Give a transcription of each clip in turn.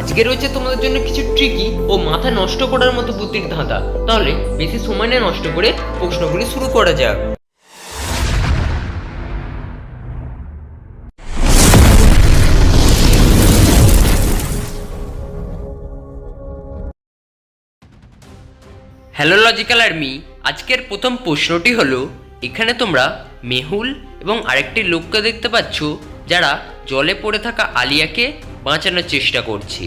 আজকে রয়েছে তোমাদের জন্য কিছু ট্রিকি ও মাথা নষ্ট করার মতো বুদ্ধির ধাঁধা। তাহলে বেশি সময় না নষ্ট করে প্রশ্নগুলি শুরু করা যাক। হ্যালো লজিক্যাল আর্মি, আজকের প্রথম প্রশ্নটি হলো, এখানে তোমরা মেহুল এবং আরেকটি লোককে দেখতে পাচ্ছ যারা জলে পড়ে থাকা আলিয়াকে বাঁচানোর চেষ্টা করছে।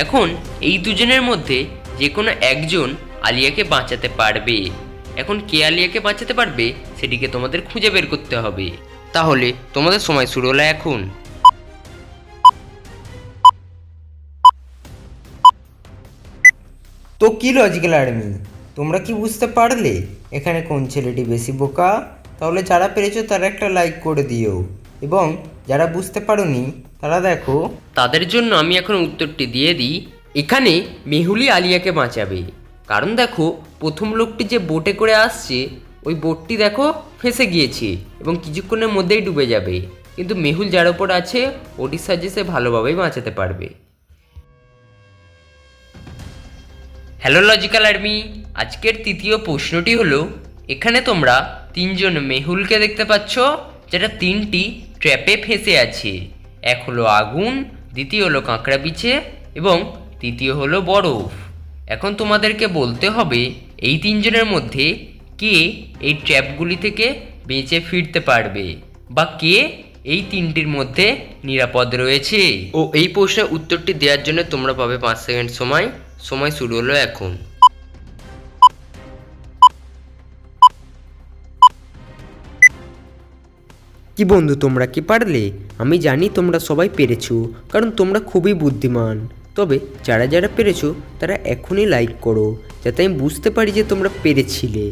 এখন এই দুজনের মধ্যে যে কোনো একজন আলিয়াকে বাঁচাতে পারবে। এখন কে আলিয়াকে বাঁচাতে পারবে সেটিকে তোমাদের খুঁজে বের করতে হবে। তাহলে তোমাদের সময় শুরু হলো এখন। তো কি লজিক্যাল আর্মি, তোমরা কি বুঝতে পারলে এখানে কোন ছেলেটি বেশি বোকা? তাহলে যারা পেরেছো তারা একটা লাইক করে দিও, এবং যারা বুঝতে পারোনি তারা দেখো। তাদের জন্য আমি এখন উত্তরটি দিয়ে দিই। এখানে মেহুলি আলিয়াকে বাঁচাবে, কারণ দেখো প্রথম লোকটি যে বোটে করে আসছে ওই বোটটি দেখো ফেঁসে গিয়েছে এবং কিছুক্ষণের মধ্যেই ডুবে যাবে, কিন্তু মেহুল যার ওপর আছে ওটির সাহায্যে সে ভালোভাবেই বাঁচাতে পারবে। হ্যালো লজিক্যাল আর্মি, আজকের তৃতীয় প্রশ্নটি হলো, এখানে তোমরা তিনজন মেহুলকে দেখতে পাচ্ছ যেটা তিনটি ট্র্যাপে ফেঁসে আছে। এক হলো আগুন, দ্বিতীয় হলো কাঁকড়া বিছে এবং তৃতীয় হলো বরফ। এখন তোমাদেরকে বলতে হবে এই তিনজনের মধ্যে কে এই ট্র্যাপগুলি থেকে বেঁচে ফিরতে পারবে, বা কে এই তিনটির মধ্যে নিরাপদ রয়েছে। ও এই প্রশ্নের উত্তরটি দেওয়ার জন্য তোমরা পাবে 5 সেকেন্ড সময়। সময় শুরু হলো এখন। কি বন্ধু, তোমরা কি পারলে? আমি জানি তোমরা সবাই পেরেছো, কারণ তোমরা খুবই বুদ্ধিমান। তবে যারা যারা পেরেছো তারা এখনই লাইক করো, যাতে আমি বুঝতে পারি যে তোমরা পেরেছিলে,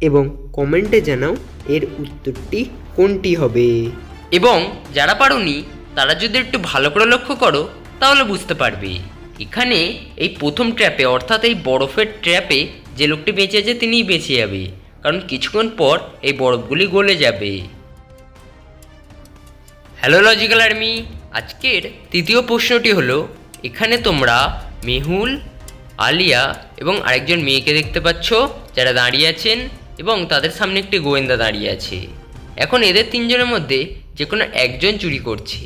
এবং কমেন্টে জানাও এর উত্তরটি কোনটি হবে। এবং যারা পারোনি তারা যদি একটু ভালো করে লক্ষ্য করো তাহলে বুঝতে পারবে। এখানে এই প্রথম ট্র্যাপে, অর্থাৎ এই বরফের ট্র্যাপে যে লোকটি বেঁচে আছে তিনিই বেঁচে যাবে, কারণ কিছুক্ষণ পর এই বরফগুলি গলে যাবে। হ্যালো লজিক্যাল আর্মি, আজকের তৃতীয় প্রশ্নটি হলো, এখানে তোমরা মেহুল, আলিয়া এবং আরেকজন মেয়েকে দেখতে পাচ্ছ যারা দাঁড়িয়ে আছেন এবং তাদের সামনে একটি গোয়েন্দা দাঁড়িয়ে আছে। এখন এদের তিনজনের মধ্যে যে কোনো একজন চুরি করছে।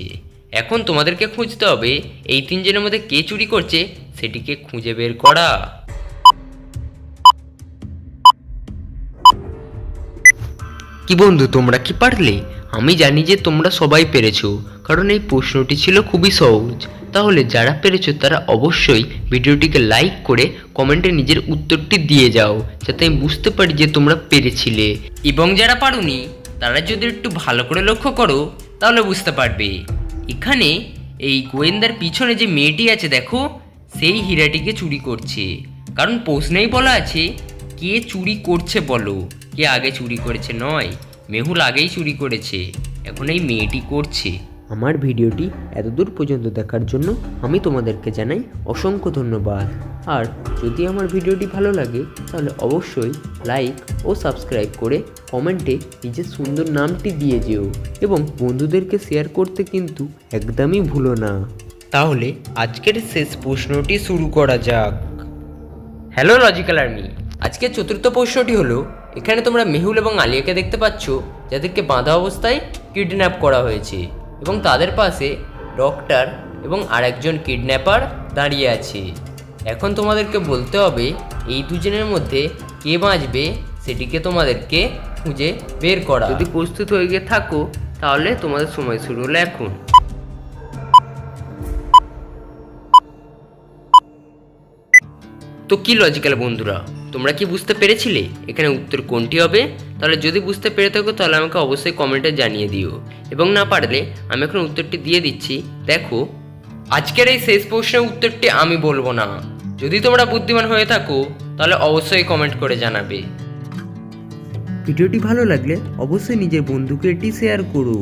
এখন তোমাদেরকে খুঁজতে হবে এই তিনজনের মধ্যে কে চুরি করছে সেটিকে খুঁজে বের করা। কি বন্ধু, তোমরা কি পারলে? আমি জানি যে তোমরা সবাই পেরেছো, কারণ এই প্রশ্নটি ছিল খুবই সহজ। তাহলে যারা পেরেছো তারা অবশ্যই ভিডিওটিকে লাইক করে কমেন্টে নিজের উত্তরটি দিয়ে যাও, যাতে আমি বুঝতে পারি যে তোমরা পেরেছিলে। এবং যারা পারোনি তারা যদি একটু ভালো করে লক্ষ্য করো তাহলে বুঝতে পারবে। এখানে এই গোয়েন্দার পিছনে যে মেয়েটি আছে দেখো, সেই হীরাটিকে চুরি করছে, কারণ প্রশ্নেই বলা আছে কে চুরি করছে বলো। কে আগে চুরি করেছে নয়, মেহুল আগেই চুরি করেছে, এখন এই মেয়েটি করছে। আমার ভিডিওটি এতদূর পর্যন্ত দেখার জন্য আমি তোমাদেরকে জানাই অসংখ্য ধন্যবাদ। আর যদি আমার ভিডিওটি ভালো লাগে তাহলে অবশ্যই লাইক ও সাবস্ক্রাইব করে কমেন্টে নিজের সুন্দর নামটি দিয়ে যেও, এবং বন্ধুদেরকে শেয়ার করতে কিন্তু একদমই ভুলো না। তাহলে আজকের শেষ প্রশ্নটি শুরু করা যাক। হ্যালো লজিক্যাল আর্মি, আজকের চতুর্থ প্রশ্নটি হলো, এখানে তোমরা মেহুল এবং আলিয়াকে দেখতে পাচ্ছ যাদেরকে বাঁধা অবস্থায় কিডন্যাপ করা হয়েছে, এবং তাদের পাশে ডক্টর এবং আরেকজন কিডন্যাপার দাঁড়িয়ে আছে। এখন তোমাদেরকে বলতে হবে এই দুজনের মধ্যে কে বাঁচবে সেটিকে তোমাদেরকে খুঁজে বের করা। যদি প্রস্তুত হয়ে গিয়ে থাকো তাহলে তোমাদের সময় শুরু হলো এখন। তো কি লজিক্যাল বন্ধুরা, তোমরা কি বুঝতে পেরেছিলে এখানে উত্তর কোনটি হবে? তাহলে যদি বুঝতে পেরে থাকো তাহলে আমাকে অবশ্যই কমেন্টে জানিয়ে দিও, এবং না পারলে আমি এখন উত্তরটি দিয়ে দিচ্ছি। দেখো, আজকের এই শেষ প্রশ্নের উত্তরটি আমি বলবো না। যদি তোমরা বুদ্ধিমান হয়ে থাকো তাহলে অবশ্যই কমেন্ট করে জানাবে। ভিডিওটি ভালো লাগলে অবশ্যই নিজের বন্ধুকে এটি শেয়ার করো।